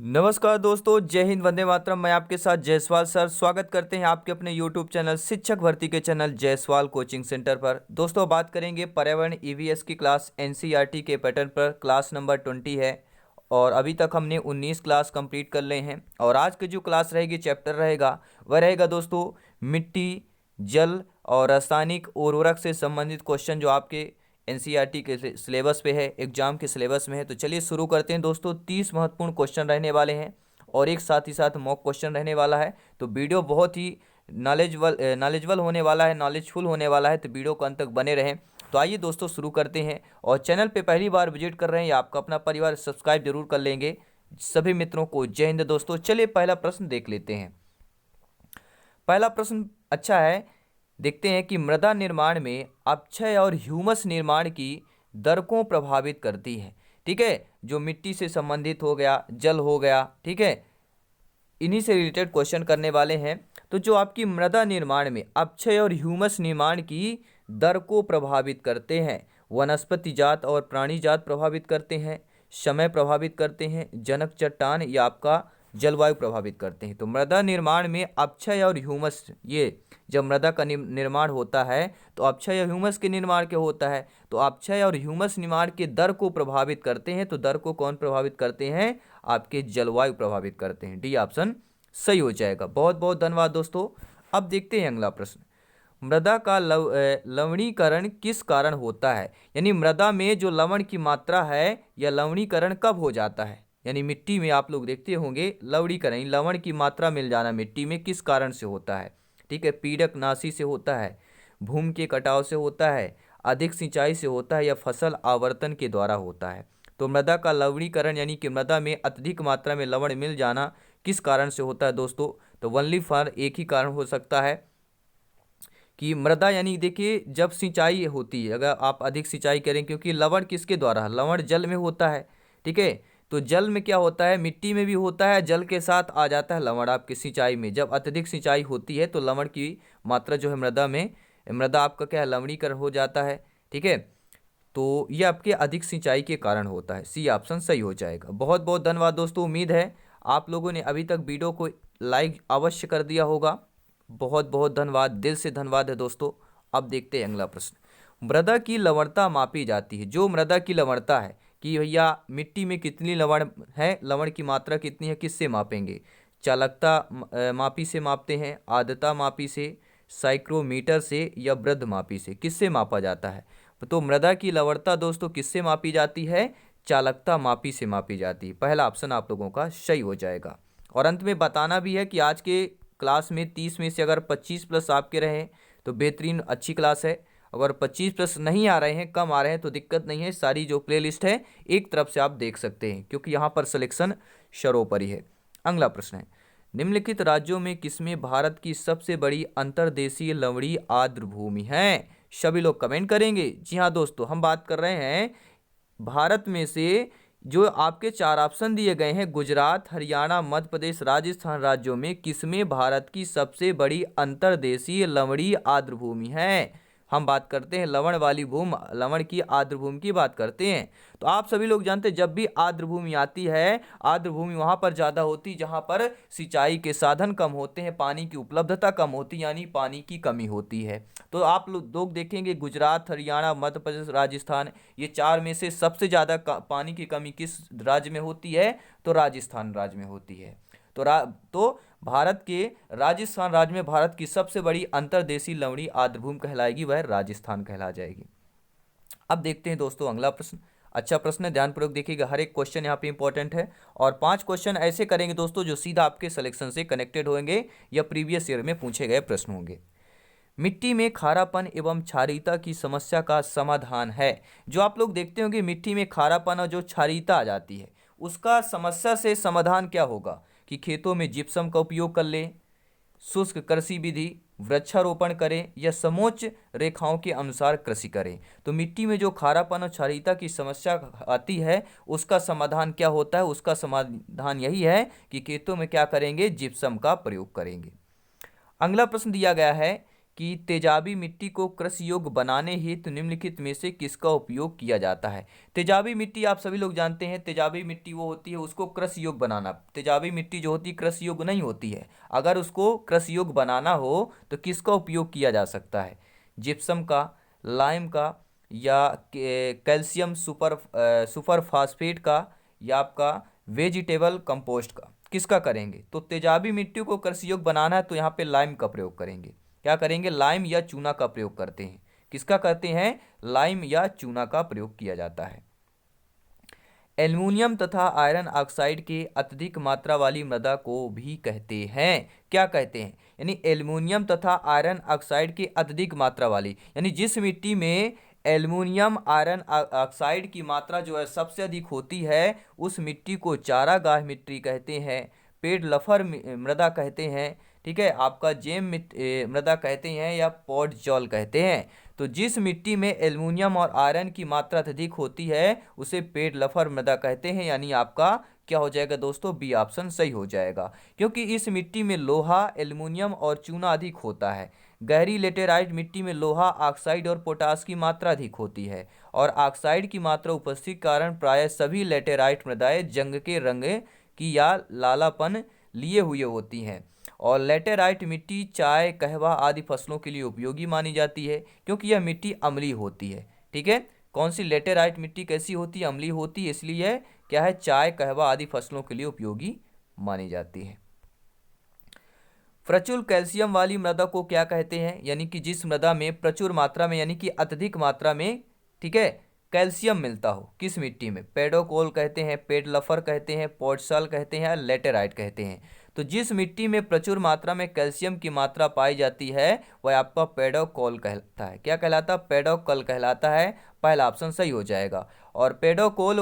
नमस्कार दोस्तों, जय हिंद, वंदे मातरम। मैं आपके साथ जायसवाल सर स्वागत करते हैं आपके अपने यूट्यूब चैनल शिक्षक भर्ती के चैनल जायसवाल कोचिंग सेंटर पर। दोस्तों बात करेंगे पर्यावरण ईवीएस की क्लास एनसीईआरटी के पैटर्न पर। क्लास नंबर 20 है और अभी तक हमने 19 क्लास कंप्लीट कर लिए हैं। और आज की जो क्लास रहेगी, चैप्टर रहेगा, वह रहेगा दोस्तों मिट्टी, जल और रासायनिक उर्वरक से संबंधित क्वेश्चन जो आपके एनसीईआरटी के सिलेबस पे है, एग्जाम के सिलेबस में है। तो चलिए शुरू करते हैं दोस्तों। 30 महत्वपूर्ण क्वेश्चन रहने वाले हैं और एक साथ ही साथ मॉक क्वेश्चन रहने वाला है। तो वीडियो बहुत ही नॉलेजबल होने वाला है, नॉलेजफुल होने वाला है। तो वीडियो को अंत तक बने रहें। तो आइए दोस्तों शुरू करते हैं। और चैनल पे पहली बार विजिट कर रहे हैं या आपका अपना परिवार, सब्सक्राइब जरूर कर लेंगे। सभी मित्रों को जय हिंद दोस्तों। चलिए पहला प्रश्न देख लेते हैं। पहला प्रश्न अच्छा है, देखते हैं कि मृदा निर्माण में अपक्षय और ह्यूमस निर्माण की दर को प्रभावित करती है। ठीक है, जो मिट्टी से संबंधित हो गया, जल हो गया, ठीक है, इन्हीं से रिलेटेड क्वेश्चन करने वाले हैं। तो जो आपकी मृदा निर्माण में अपक्षय और ह्यूमस निर्माण की दर को प्रभावित करते हैं, वनस्पति जात और प्राणी जात प्रभावित करते हैं, समय प्रभावित करते हैं, जनक चट्टान या आपका जलवायु प्रभावित करते हैं। तो मृदा निर्माण में अपक्षय और ह्यूमस, ये जब मृदा का निर्माण होता है तो अपक्षय और ह्यूमस के निर्माण क्या होता है, तो अपक्षय और ह्यूमस निर्माण के दर को प्रभावित करते हैं। तो दर को कौन प्रभावित करते हैं, आपके जलवायु प्रभावित करते हैं। डी ऑप्शन सही हो जाएगा। बहुत बहुत धन्यवाद दोस्तों। अब देखते हैं अगला प्रश्न। मृदा का लवणीकरण किस कारण होता है, यानी मृदा में जो लवण की मात्रा है या लवणीकरण कब हो जाता है। यानी मिट्टी में आप लोग देखते होंगे लवणीकरण, लवण की मात्रा मिल जाना मिट्टी में किस कारण से होता है। ठीक है, पीड़क नाशी से होता है, भूमि के कटाव से होता है, अधिक सिंचाई से होता है या फसल आवर्तन के द्वारा होता है। तो मृदा का लवणीकरण यानी कि मृदा में अत्यधिक मात्रा में लवण मिल जाना किस कारण से होता है दोस्तों। तो ओनली फॉर एक ही कारण हो सकता है कि मृदा, यानी देखिए जब सिंचाई होती है, अगर आप अधिक सिंचाई करें, क्योंकि लवण किसके द्वारा, लवण जल में होता है। ठीक है, तो जल में क्या होता है, मिट्टी में भी होता है, जल के साथ आ जाता है लवण आपकी सिंचाई में। जब अत्यधिक सिंचाई होती है तो लवण की मात्रा जो है मृदा में, मृदा आपका क्या है, लवणीकरण हो जाता है। ठीक है, तो ये आपके अधिक सिंचाई के कारण होता है। सी ऑप्शन सही हो जाएगा। बहुत बहुत धन्यवाद दोस्तों। उम्मीद है आप लोगों ने अभी तक वीडियो को लाइक अवश्य कर दिया होगा। बहुत बहुत धन्यवाद, दिल से धन्यवाद है दोस्तों। अब देखते हैं अगला प्रश्न। मृदा की लवणता मापी जाती है। जो मृदा की लवणता है कि भैया मिट्टी में कितनी लवण है, लवण की मात्रा कितनी है, किससे मापेंगे। चालकता मापी से मापते हैं, आर्द्रता मापी से, साइक्रोमीटर से या वृद्ध मापी से, किससे मापा जाता है। तो मृदा की लवणता दोस्तों किससे मापी जाती है, चालकता मापी से मापी जाती है। पहला ऑप्शन आप लोगों का सही हो जाएगा। और अंत में बताना भी है कि आज के क्लास में 30 में से अगर 25 प्लस आपके रहे तो बेहतरीन अच्छी क्लास है। अगर 25 प्लस नहीं आ रहे हैं, कम आ रहे हैं, तो दिक्कत नहीं है। सारी जो प्लेलिस्ट है एक तरफ से आप देख सकते हैं, क्योंकि यहाँ पर सिलेक्शन सर्वोपरि है। अगला प्रश्न है, निम्नलिखित राज्यों में किसमें भारत की सबसे बड़ी अंतर्देशीय लवणीय आर्द्र भूमि है। सभी लोग कमेंट करेंगे। जी हाँ दोस्तों, हम बात कर रहे हैं भारत में से जो आपके चार ऑप्शन दिए गए हैं, गुजरात, हरियाणा, मध्य प्रदेश, राजस्थान राज्यों में किसमें भारत की सबसे बड़ी अंतर्देशीय लवणीय आर्द्र भूमि है। हम बात करते हैं लवण वाली भूमि, लवण की आर्द्र भूमि की बात करते हैं। तो आप सभी लोग जानते हैं जब भी आर्द्र भूमि आती है, आर्द्र भूमि वहां पर ज्यादा होती है जहां पर सिंचाई के साधन कम होते हैं, पानी की उपलब्धता कम होती है, यानी पानी की कमी होती है। तो आप लोग देखेंगे गुजरात, हरियाणा, मध्य प्रदेश, राजस्थान, ये चार में से सबसे ज्यादा पानी की कमी किस राज्य में होती है, तो राजस्थान राज्य में होती है। तो भारत के राजस्थान राज्य में भारत की सबसे बड़ी अंतर्देशीय लवणीय आर्द्र भूमि कहलाएगी, वह राजस्थान कहला जाएगी। अब देखते हैं दोस्तों अगला प्रश्न। अच्छा प्रश्न है, ध्यानपूर्वक देखिएगा, हर एक क्वेश्चन यहाँ पे इंपॉर्टेंट है। और 5 क्वेश्चन ऐसे करेंगे दोस्तों जो सीधा आपके सिलेक्शन से कनेक्टेड होंगे या प्रीवियस ईयर में पूछे गए प्रश्न होंगे। मिट्टी में खारापन एवं क्षारीयता की समस्या का समाधान है। जो आप लोग देखते होंगे मिट्टी में खारापन और जो क्षारीयता आ जाती है, उसका समस्या से समाधान क्या होगा कि खेतों में जिप्सम का उपयोग कर लें, शुष्क कृषि विधि, वृक्षारोपण करें या समोच्च रेखाओं के अनुसार कृषि करें। तो मिट्टी में जो खारापन और क्षारीयता की समस्या आती है उसका समाधान क्या होता है, उसका समाधान यही है कि खेतों में क्या करेंगे, जिप्सम का प्रयोग करेंगे। अगला प्रश्न दिया गया है कि तेजाबी मिट्टी को कृषि योग्य बनाने हेतु निम्नलिखित में से किसका उपयोग किया जाता है। तेजाबी मिट्टी आप सभी लोग जानते हैं, तेजाबी मिट्टी वो होती है उसको कृषि योग्य बनाना। तेजाबी मिट्टी जो होती है कृषि योग्य नहीं होती है। अगर उसको कृषि योग्य बनाना हो तो किसका उपयोग किया जा सकता है? जिप्सम का, लाइम का, या कैल्शियम सुपर फास्फेट का, या आपका वेजिटेबल कंपोस्ट का। किसका करेंगे? तो तेजाबी मिट्टी को कृषि योग्य बनाना है तो यहाँ पे लाइम का प्रयोग करेंगे। क्या करेंगे? लाइम या चूना का प्रयोग करते हैं। किसका करते हैं? लाइम या चूना का प्रयोग किया जाता है। एल्युमिनियम तथा आयरन ऑक्साइड की अत्यधिक मात्रा वाली मृदा को भी कहते हैं। क्या कहते हैं? यानी एल्युमिनियम तथा आयरन ऑक्साइड की अत्यधिक मात्रा वाली, यानी जिस मिट्टी में एल्युमिनियम आयरन ऑक्साइड की मात्रा जो है सबसे अधिक होती है उस मिट्टी को चारागाह मिट्टी कहते हैं, पेड़ लफर मृदा कहते हैं, ठीक है, आपका जेम मृदा कहते हैं, या पॉट जॉल कहते हैं। तो जिस मिट्टी में एल्युमिनियम और आयरन की मात्रा अधिक होती है उसे पेड़ लफर मृदा कहते हैं, यानी आपका क्या हो जाएगा दोस्तों? बी ऑप्शन सही हो जाएगा, क्योंकि इस मिट्टी में लोहा, एल्युमिनियम और चूना अधिक होता है। गहरी लेटेराइट मिट्टी में लोहा, ऑक्साइड और पोटास की मात्रा अधिक होती है, और ऑक्साइड की मात्रा उपस्थिति के कारण प्रायः सभी लेटेराइट मृदाएं जंग के रंग की या लालापन लिए हुए होती हैं। और लेटेराइट मिट्टी चाय, कहवा आदि फसलों के लिए उपयोगी मानी जाती है क्योंकि यह मिट्टी अम्लीय होती है। ठीक है, कौन सी? लेटेराइट मिट्टी कैसी होती है? अम्लीय होती है, इसलिए क्या है, चाय, कहवा आदि फसलों के लिए उपयोगी मानी जाती है। प्रचुर कैल्शियम वाली मृदा को क्या कहते हैं? यानी कि जिस मृदा में प्रचुर मात्रा में यानी कि अत्यधिक मात्रा में, ठीक है, कैल्शियम मिलता हो, किस मिट्टी में? पेडोकोल कहते हैं, पेड लफर कहते हैं, पोडसाल कहते हैं, लेटेराइट कहते हैं। तो जिस मिट्टी में प्रचुर मात्रा में कैल्शियम की मात्रा पाई जाती है वह आपका पेडोकोल कहलाता है। क्या कहलाता है? पेडोकोल कहलाता है। पहला ऑप्शन सही हो जाएगा। और पेडोकोल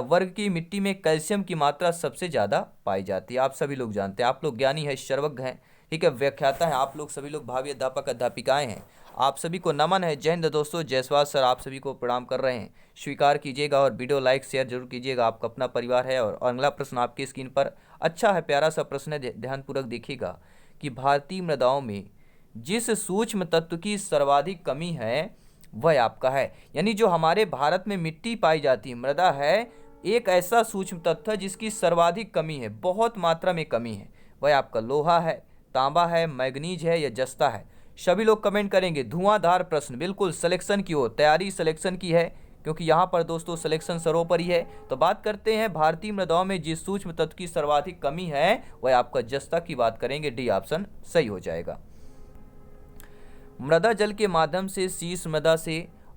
वर्ग की मिट्टी में कैल्शियम की मात्रा सबसे ज़्यादा पाई जाती है। आप सभी लोग जानते हैं, आप लोग ज्ञानी है, सर्वज्ञ हैं, ठीक है, व्याख्याता है, आप लोग सभी लोग भावी अध्यापक अध्यापिकाएं हैं। आप सभी को नमन है। जय हिंद दोस्तों। जायसवाल सर आप सभी को प्रणाम कर रहे हैं। स्वीकार कीजिएगा और वीडियो लाइक शेयर जरूर कीजिएगा, आपका अपना परिवार है। और अगला प्रश्न आपकी स्क्रीन पर अच्छा है, प्यारा सा प्रश्न है, ध्यानपूर्वक देखिएगा कि भारतीय मृदाओं में जिस सूक्ष्म तत्व की सर्वाधिक कमी है वह आपका है, यानी जो हमारे भारत में मिट्टी पाई जाती है, मृदा है, एक ऐसा सूक्ष्म तत्व है जिसकी सर्वाधिक कमी है, बहुत मात्रा में कमी है, वह आपका लोहा है, तांबा है, मैग्नीज है, या जस्ता है। सभी लोग कमेंट करेंगे। धुआंधार प्रश्न, बिल्कुल सिलेक्शन की ओर तैयारी सिलेक्शन की है, क्योंकि यहाँ पर दोस्तों सिलेक्शन सर्वोपरि है। तो बात करते हैं भारतीय मृदाओं में जिस सूक्ष्म तत्व की सर्वाधिक कमी है वह आपका जस्ता की बात करेंगे। डी ऑप्शन सही हो जाएगा। मृदा जल के माध्यम से शीर्ष मृदा से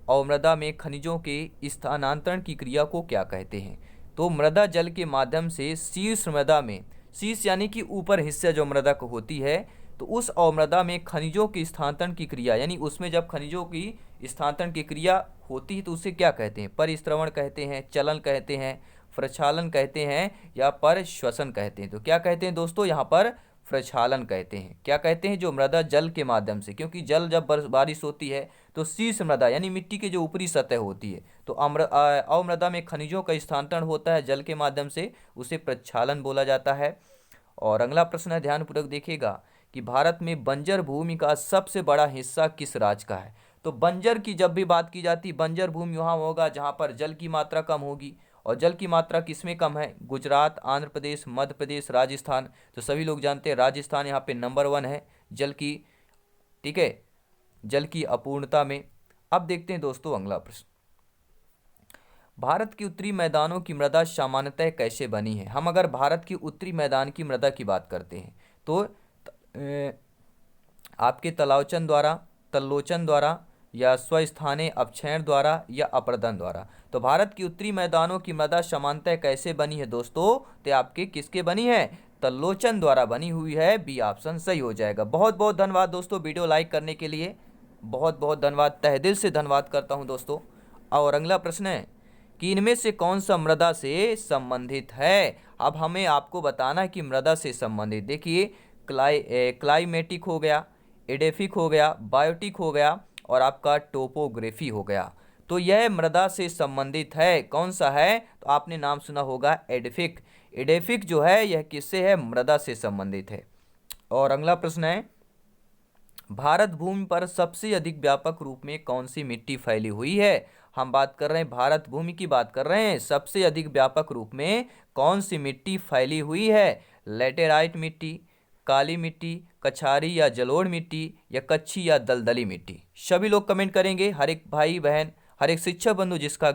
अवमृदा में खनिजों के स्थानांतरण की क्रिया को क्या कहते हैं? तो मृदा जल के माध्यम से शीर्ष मृदा में, शीर्ष यानी कि ऊपर हिस्से जो मृदा को होती है, तो उस अवमृदा में खनिजों की स्थानांतरण की क्रिया, यानी उसमें जब खनिजों की स्थानांतरण की क्रिया होती है तो उसे क्या कहते हैं? परिश्रवण कहते हैं, चलन कहते हैं, प्रक्षालन कहते हैं, या परश्वसन कहते हैं। तो क्या कहते हैं दोस्तों? यहाँ पर प्रक्षालन कहते हैं। क्या कहते हैं? जो मृदा जल के माध्यम से, क्योंकि जल जब बारिश होती है तो शीर्ष मृदा यानी मिट्टी की जो ऊपरी सतह होती है, तो अवमृदा में खनिजों का स्थानांतरण होता है जल के माध्यम से, उसे प्रक्षालन बोला जाता है। और अगला प्रश्न है, ध्यानपूर्वक देखिएगा कि भारत में बंजर भूमि का सबसे बड़ा हिस्सा किस राज्य का है? तो बंजर की जब भी बात की जाती है, बंजर भूमि वहाँ होगा जहाँ पर जल की मात्रा कम होगी। और जल की मात्रा किसमें कम है? गुजरात, आंध्र प्रदेश, मध्य प्रदेश, राजस्थान। तो सभी लोग जानते हैं राजस्थान यहाँ पे नंबर 1 है जल की, ठीक है, जल की अपूर्णता में। अब देखते हैं दोस्तों अगला प्रश्न। भारत की उत्तरी मैदानों की मृदा सामान्यतः कैसे बनी है? हम अगर भारत की उत्तरी मैदान की मृदा की बात करते हैं तो आपके तलावचन द्वारा, तल्लोचन द्वारा, या स्वस्थानीय अपक्षयण द्वारा, या अपर्दन द्वारा। तो भारत की उत्तरी मैदानों की मृदा सामान्यतः कैसे बनी है दोस्तों? तो आपके किसके बनी है? तल्लोचन द्वारा बनी हुई है। बी ऑप्शन सही हो जाएगा। बहुत बहुत धन्यवाद दोस्तों वीडियो लाइक करने के लिए, बहुत बहुत धन्यवाद, तहे दिल से धन्यवाद करता हूं दोस्तों। और अगला प्रश्न है कि इनमें से कौन सा मृदा से संबंधित है? अब हमें आपको बताना है कि मृदा से संबंधित। देखिए, क्लाइमेटिक हो गया, एडेफिक हो गया, बायोटिक हो गया, और आपका टोपोग्राफी हो गया। तो यह मृदा से संबंधित है। कौन सा है? तो आपने नाम सुना होगा एडेफिक। एडेफिक जो है यह किससे है? मृदा से संबंधित है। और अगला प्रश्न है, भारत भूमि पर सबसे अधिक व्यापक रूप में कौन सी मिट्टी फैली हुई है? हम बात कर रहे हैं भारत भूमि की बात कर रहे हैं, सबसे अधिक व्यापक रूप में कौन सी मिट्टी फैली हुई है? लेटेराइट मिट्टी, काली मिट्टी, कछारी या जलोढ़ मिट्टी, या कच्छी या दलदली मिट्टी? सभी लोग कमेंट करेंगे। हर एक भाई बहन, हर एक शिक्षक बंधु जिसका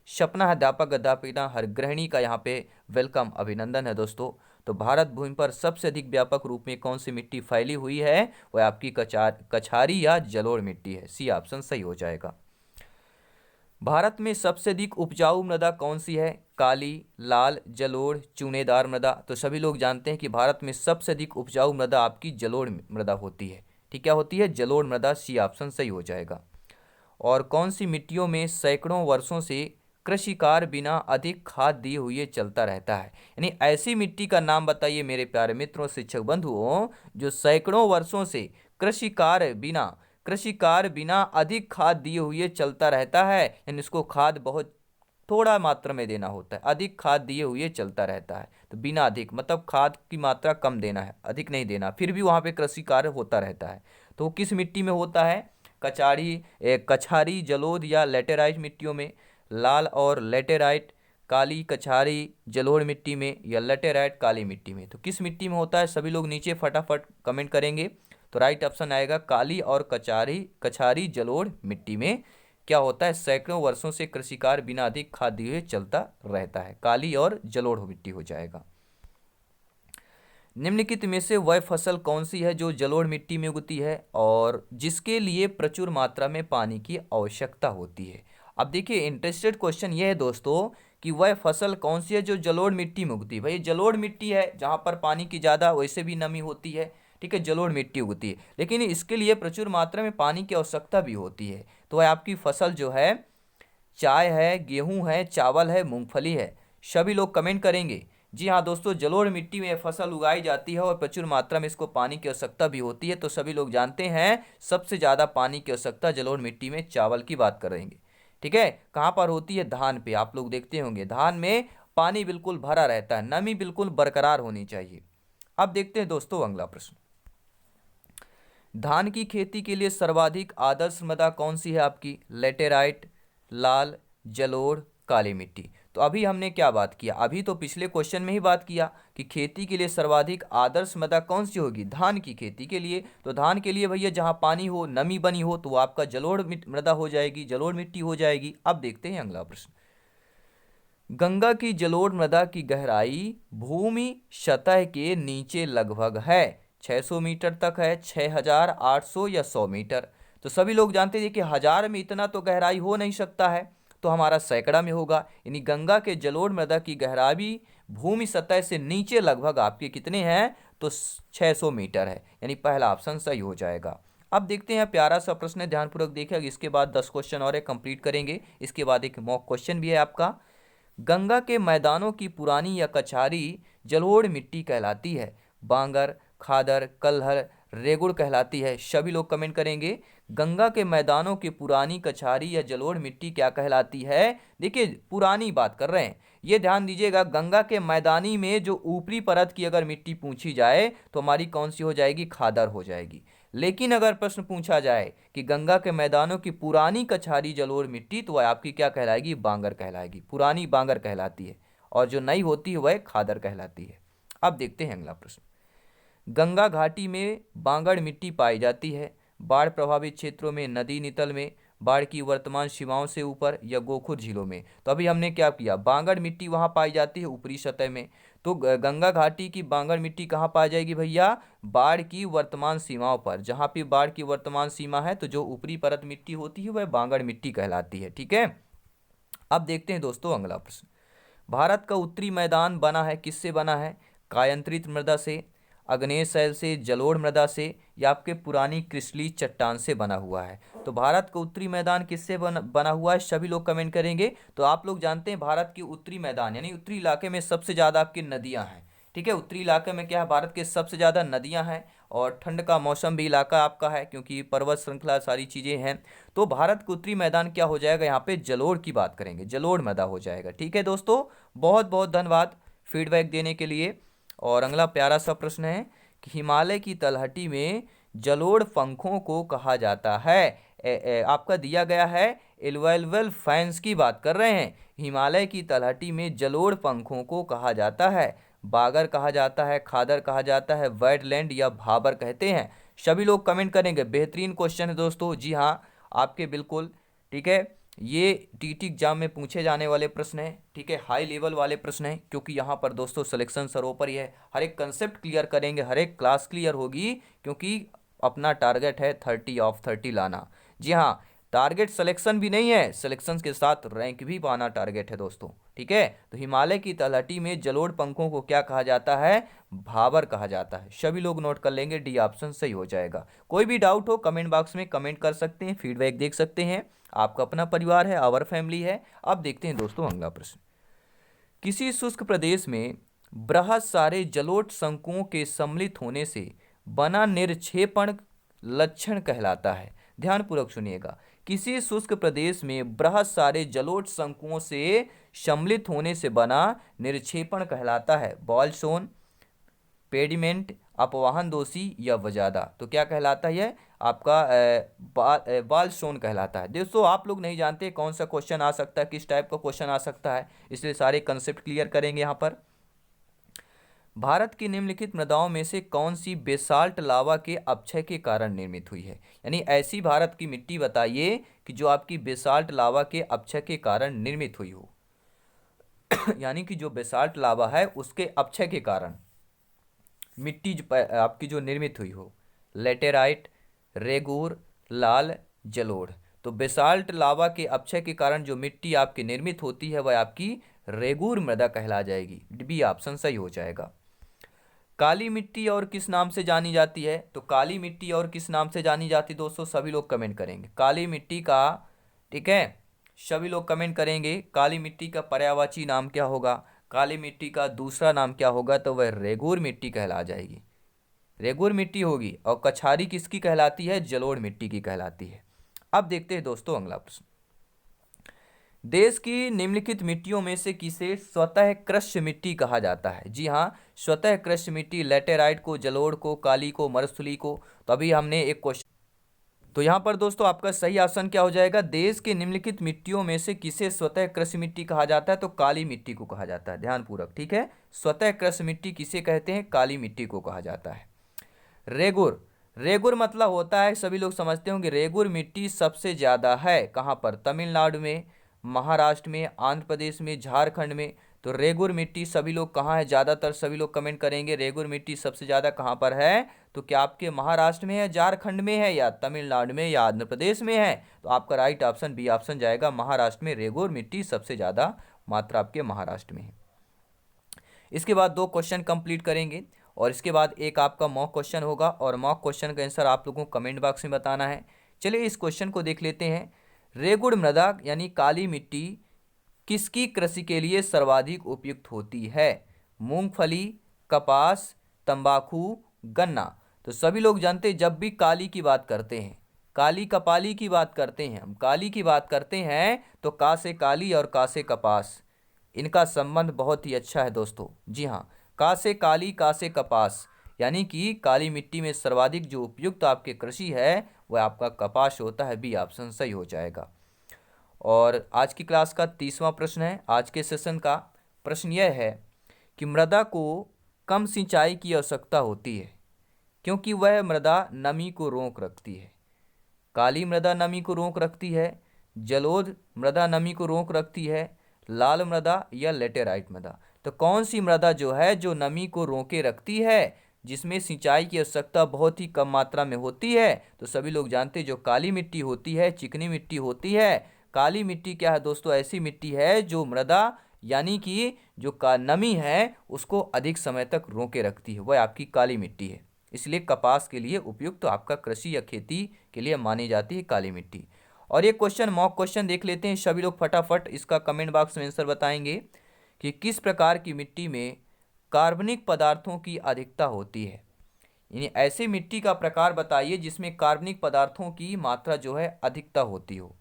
सपना है अध्यापक अध्यापिका, हर गृहिणी का यहाँ पे वेलकम, अभिनंदन है दोस्तों। तो भारत भूमि पर सबसे अधिक व्यापक रूप में कौन सी मिट्टी फैली हुई है? वह आपकी कछारी या जलोढ़ मिट्टी है। सी ऑप्शन सही हो जाएगा। भारत में सबसे अधिक उपजाऊ मृदा कौन सी है? काली, लाल, जलोढ़, चूनेदार मृदा? तो सभी लोग जानते हैं कि भारत में सबसे अधिक उपजाऊ मृदा आपकी जलोढ़ मृदा होती है। ठीक, क्या होती है? जलोढ़ मृदा। सी ऑप्शन सही हो जाएगा। और कौन सी मिट्टियों में सैकड़ों वर्षों से कृषि कार्य बिना अधिक खाद दिए हुए चलता रहता है? यानी ऐसी मिट्टी का नाम बताइए मेरे प्यारे मित्रों, शिक्षक बंधुओं, जो सैकड़ों वर्षों से कृषि कार्य बिना अधिक खाद दिए हुए चलता रहता है। यानी इसको खाद बहुत थोड़ा मात्रा में देना होता है, अधिक खाद दिए हुए चलता रहता है। तो बिना अधिक मतलब खाद की मात्रा कम देना है, अधिक नहीं देना, फिर भी वहाँ पे कृषि कार्य होता रहता है। तो वो किस मिट्टी में होता है? कछारी, जलोढ़ या लेटेराइट मिट्टियों में। लाल और लेटेराइट, काली, कछारी, जलोढ़ मिट्टी में, या लेटेराइट काली मिट्टी में? तो किस मिट्टी में होता है? सभी लोग नीचे फटाफट कमेंट करेंगे। तो राइट ऑप्शन आएगा काली और कछारी जलोढ़ मिट्टी में क्या होता है? सैकड़ों वर्षों से कृषि कार्य बिना अधिक खाद दिए हुए चलता रहता है। काली और जलोढ़ मिट्टी हो जाएगा। निम्नलिखित में से वह फसल कौन सी है जो जलोढ़ मिट्टी में उगती है और जिसके लिए प्रचुर मात्रा में पानी की आवश्यकता होती है? अब देखिए, इंटरेस्टेड क्वेश्चन यह है दोस्तों कि वह फसल कौन सी है जो जलोढ़ मिट्टी में उगती है। भाई जलोढ़ मिट्टी है जहाँ पर पानी की ज़्यादा वैसे भी नमी होती है, ठीक है, जलोढ़ मिट्टी उगती है, लेकिन इसके लिए प्रचुर मात्रा में पानी की आवश्यकता भी होती है। तो वह आपकी फसल जो है चाय है, गेहूं है, चावल है, मूंगफली है? सभी लोग कमेंट करेंगे। जी हाँ दोस्तों, जलोढ़ मिट्टी में फसल उगाई जाती है और प्रचुर मात्रा में इसको पानी की आवश्यकता भी होती है। तो सभी लोग जानते हैं सबसे ज़्यादा पानी की आवश्यकता जलोढ़ मिट्टी में चावल की बात करेंगे। ठीक है, कहाँ पर होती है? धान पे। आप लोग देखते होंगे धान में पानी बिल्कुल भरा रहता है, नमी बिल्कुल बरकरार होनी चाहिए। अब देखते हैं दोस्तों अगला प्रश्न। धान की खेती के लिए सर्वाधिक आदर्श मृदा कौन सी है आपकी? लेटेराइट, लाल, जलोढ़, काली मिट्टी? तो अभी हमने क्या बात किया? अभी तो पिछले क्वेश्चन में ही बात किया कि खेती के लिए सर्वाधिक आदर्श मृदा कौन सी होगी? धान की खेती के लिए। तो धान के लिए भैया जहाँ पानी हो, नमी बनी हो, तो वो आपका जलोढ़ मृदा हो जाएगी, जलोढ़ मिट्टी हो जाएगी। अब देखते हैं अगला प्रश्न। गंगा की जलोढ़ मृदा की गहराई भूमि सतह के नीचे लगभग है? 600 मीटर तक है, 6000, 800 या 100 मीटर? तो सभी लोग जानते हैं कि 1000 में इतना तो गहराई हो नहीं सकता है, तो हमारा सैकड़ा में होगा। यानी गंगा के जलोढ़ मृदा की गहराई भूमि सतह से नीचे लगभग आपके कितने हैं? तो 600 मीटर है। यानी पहला ऑप्शन सही हो जाएगा। अब देखते हैं, प्यारा सा प्रश्न है, ध्यानपूर्वक देखिए। इसके बाद 10 क्वेश्चन और कंप्लीट करेंगे। इसके बाद एक मॉक क्वेश्चन भी है आपका। गंगा के मैदानों की पुरानी या कछारी जलोढ़ मिट्टी कहलाती है? बांगर, खादर, कलहर, रेगुड़ कहलाती है? सभी लोग कमेंट करेंगे। गंगा के मैदानों की पुरानी कछारी या जलोढ़ मिट्टी क्या कहलाती है? देखिए, पुरानी बात कर रहे हैं, ये ध्यान दीजिएगा। गंगा के मैदानी में जो ऊपरी परत की अगर मिट्टी पूछी जाए तो हमारी कौन सी हो जाएगी? खादर हो जाएगी। लेकिन अगर प्रश्न पूछा जाए कि गंगा के मैदानों की पुरानी कछारी जलोढ़ मिट्टी, तो वह आपकी क्या कहलाएगी? बांगर कहलाएगी। पुरानी बांगर कहलाती है, और जो नई होती है वह खादर कहलाती है। अब देखते हैं अगला प्रश्न। गंगा घाटी में बांगर मिट्टी पाई जाती है? बाढ़ प्रभावित क्षेत्रों में, नदी नितल में, बाढ़ की वर्तमान सीमाओं से ऊपर, या गोखुर झीलों में? तो अभी हमने क्या किया? बांगर मिट्टी वहाँ पाई जाती है ऊपरी सतह में। तो गंगा घाटी की बांगर मिट्टी कहाँ पाई जाएगी भैया? बाढ़ की वर्तमान सीमाओं पर। जहाँ पे बाढ़ की वर्तमान सीमा है तो जो ऊपरी परत मिट्टी होती है वह बांगर मिट्टी कहलाती है। ठीक है, अब देखते हैं दोस्तों अगला प्रश्न। भारत का उत्तरी मैदान बना है किससे बना है? कायांतरित मृदा से, आग्नेय शैल से, जलोढ़ मृदा से, या आपके पुरानी क्रिस्टलीय चट्टान से बना हुआ है? तो भारत का उत्तरी मैदान किससे बना हुआ है? सभी लोग कमेंट करेंगे। तो आप लोग जानते हैं भारत के उत्तरी मैदान यानी उत्तरी इलाके में सबसे ज़्यादा आपकी नदियां हैं। ठीक है, उत्तरी इलाके में क्या है? भारत के सबसे ज़्यादा नदियां हैं, और ठंड का मौसम भी इलाका आपका है क्योंकि पर्वत श्रृंखला सारी चीज़ें हैं। तो भारत का उत्तरी मैदान क्या हो जाएगा? यहाँ पे जलोढ़ की बात करेंगे, जलोढ़ मृदा हो जाएगा। ठीक है दोस्तों, बहुत बहुत धन्यवाद फीडबैक देने के लिए। और अगला प्यारा सा प्रश्न है कि हिमालय की तलहटी में जलोढ़ पंखों को कहा जाता है? आपका दिया गया है एल्युवियल फैंस की बात कर रहे हैं। हिमालय की तलहटी में जलोढ़ पंखों को कहा जाता है। बागर कहा जाता है, खादर कहा जाता है, वेटलैंड या भाबर कहते हैं। सभी लोग कमेंट करेंगे। बेहतरीन क्वेश्चन है दोस्तों। जी हाँ, आपके बिल्कुल ठीक है। ये टीटी एग्जाम में पूछे जाने वाले प्रश्न हैं, ठीक है, हाई लेवल वाले प्रश्न हैं, क्योंकि यहाँ पर दोस्तों सिलेक्शन सर्वोपरि है। हर एक कंसेप्ट क्लियर करेंगे, हर एक क्लास क्लियर होगी, क्योंकि अपना टारगेट है 30 ऑफ 30 लाना। जी हाँ, टारगेट सिलेक्शन भी नहीं है, सिलेक्शन के साथ रैंक भी पाना टारगेट है दोस्तों, ठीक है। तो हिमालय की तलहटी में जलोढ़ पंखों को क्या कहा जाता है? भाबर कहा जाता है। सभी लोग नोट कर लेंगे, डी ऑप्शन सही हो जाएगा। कोई भी डाउट हो कमेंट बॉक्स में कमेंट कर सकते हैं, फीडबैक देख सकते हैं। आपका अपना परिवार है, आवर फैमिली है। अब देखते हैं दोस्तों अगला प्रश्न। किसी शुष्क प्रदेश में बृहत सारे जलोढ़ शंकुओं के सम्मिलित होने से बना निरक्षेपण लक्षण कहलाता है। ध्यानपूर्वक सुनिएगा। किसी शुष्क प्रदेश में बृहत सारे जलोढ़ शंकुओं से सम्मिलित होने से बना निरक्षेपण कहलाता है। बॉलस्टोन, पेडिमेंट, अपवाहन दोषी या वजादा। तो क्या कहलाता है? आपका बालस्टोन कहलाता है। दोस्तों आप लोग नहीं जानते कौन सा क्वेश्चन आ सकता है, किस टाइप का क्वेश्चन आ सकता है, इसलिए सारे कंसेप्ट क्लियर करेंगे यहाँ पर। भारत की निम्नलिखित मृदाओं में से कौन सी बेसाल्ट लावा के अपक्षय के कारण निर्मित हुई है? यानी ऐसी भारत की मिट्टी बताइए कि जो आपकी बेसाल्ट लावा के अपक्षय के कारण निर्मित हुई हो। यानी कि जो बेसाल्ट लावा है उसके अपक्षय के कारण मिट्टी आपकी जो निर्मित हुई हो। लेटेराइट, रेगूर, लाल, जलोढ़। तो बेसाल्ट लावा के अपक्षय के कारण जो मिट्टी आपकी निर्मित होती है वह आपकी रेगूर मृदा कहला जाएगी। बी ऑप्शन सही हो जाएगा। काली मिट्टी और किस नाम से जानी जाती है? तो काली मिट्टी और किस नाम से जानी जाती है दोस्तों? सभी लोग कमेंट करेंगे काली मिट्टी का, ठीक है, सभी लोग कमेंट करेंगे काली मिट्टी का पर्यायवाची नाम क्या होगा, काली मिट्टी का दूसरा नाम क्या होगा? तो वह रेगूर मिट्टी कहला जाएगी, रेगूर मिट्टी होगी। और कछारी किसकी कहलाती है? जलोढ़ मिट्टी की कहलाती है। अब देखते हैं दोस्तों अगला प्रश्न। देश की निम्नलिखित मिट्टियों में से किसे स्वतः कृष्ण मिट्टी कहा जाता है? जी हाँ, स्वतः कृष्ण मिट्टी लेटेराइट को, जलोढ़ को, काली को, मरुस्थली को। तो अभी हमने एक क्वेश्चन, तो यहाँ पर दोस्तों आपका सही ऑप्शन क्या हो जाएगा? देश के निम्नलिखित मिट्टियों में से किसे स्वतः कृष्ण मिट्टी कहा जाता है? तो काली मिट्टी को कहा जाता है। ध्यानपूर्वक, ठीक है, स्वतः कृष्ण मिट्टी किसे कहते हैं? काली मिट्टी को कहा जाता है। रेगुर, रेगुर मतलब होता है, सभी लोग समझते होंगे, रेगुर मिट्टी सबसे ज़्यादा है कहाँ पर? तमिलनाडु में, महाराष्ट्र में, आंध्र प्रदेश में, झारखंड में। तो रेगुर मिट्टी सभी लोग कहाँ है? ज़्यादातर सभी लोग कमेंट करेंगे रेगुर मिट्टी सबसे ज़्यादा कहाँ पर है? तो क्या आपके महाराष्ट्र में है, झारखंड में है, या तमिलनाडु में, या आंध्र प्रदेश में है? तो आपका राइट ऑप्शन बी ऑप्शन जाएगा, महाराष्ट्र में रेगुर मिट्टी सबसे ज़्यादा मात्रा आपके महाराष्ट्र में है। इसके बाद 2 क्वेश्चन कंप्लीट करेंगे और इसके बाद एक आपका मॉक क्वेश्चन होगा और मॉक क्वेश्चन का आंसर आप लोगों को कमेंट बॉक्स में बताना है। चलिए इस क्वेश्चन को देख लेते हैं। रेगुड़ मृदा यानी काली मिट्टी किसकी कृषि के लिए सर्वाधिक उपयुक्त होती है? मूंगफली, कपास, तंबाकू, गन्ना। तो सभी लोग जानते हैं जब भी काली की बात करते हैं, काली कपाली की बात करते हैं, हम काली की बात करते हैं तो का से काली और का से कपास, इनका संबंध बहुत ही अच्छा है दोस्तों। जी हाँ, का से काली, का से कपास, यानी कि काली मिट्टी में सर्वाधिक जो उपयुक्त आपके कृषि है वह आपका कपास होता है। बी ऑप्शन सही हो जाएगा। और आज की क्लास का 30वां प्रश्न है, आज के सेशन का प्रश्न यह है कि मृदा को कम सिंचाई की आवश्यकता होती है क्योंकि वह मृदा नमी को रोक रखती है। काली मृदा नमी को रोक रखती है, जलोढ़ मृदा नमी को रोक रखती है, लाल मृदा या लेटेराइट मृदा। तो कौन सी मृदा जो है जो नमी को रोके रखती है, जिसमें सिंचाई की आवश्यकता बहुत ही कम मात्रा में होती है? तो सभी लोग जानते हैं जो काली मिट्टी होती है, चिकनी मिट्टी होती है। काली मिट्टी क्या है दोस्तों? ऐसी मिट्टी है जो मृदा यानी कि जो का नमी है उसको अधिक समय तक रोके रखती है, वह आपकी काली मिट्टी है। इसलिए कपास के लिए उपयुक्त तो आपका कृषि या खेती के लिए मानी जाती है काली मिट्टी। और ये क्वेश्चन मॉक क्वेश्चन देख लेते हैं, सभी लोग फटाफट इसका कमेंट बॉक्स में आंसर बताएंगे कि किस प्रकार की मिट्टी में कार्बनिक पदार्थों की अधिकता होती है। यानी ऐसे मिट्टी का प्रकार बताइए जिसमें कार्बनिक पदार्थों की मात्रा जो है अधिकता होती हो।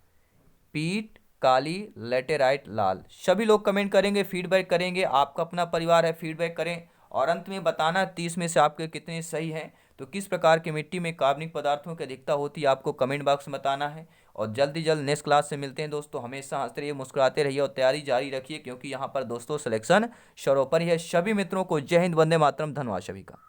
पीट, काली, लेटेराइट, लाल। सभी लोग कमेंट करेंगे, फीडबैक करेंगे, आपका अपना परिवार है, फीडबैक करें और अंत में बताना 30 में से आपके कितने सही हैं। तो किस प्रकार की मिट्टी में कार्बनिक पदार्थों की अधिकता होती है आपको कमेंट बॉक्स में बताना है। और जल्दी जल्द नेक्स्ट क्लास से मिलते हैं दोस्तों। हमेशा हंसते रहिए, मुस्कुराते रहिए और तैयारी जारी रखिए, क्योंकि यहाँ पर दोस्तों सिलेक्शन सरोपर ही है। सभी मित्रों को जय हिंद, वंदे मातरम, धन्यवाद सभी का।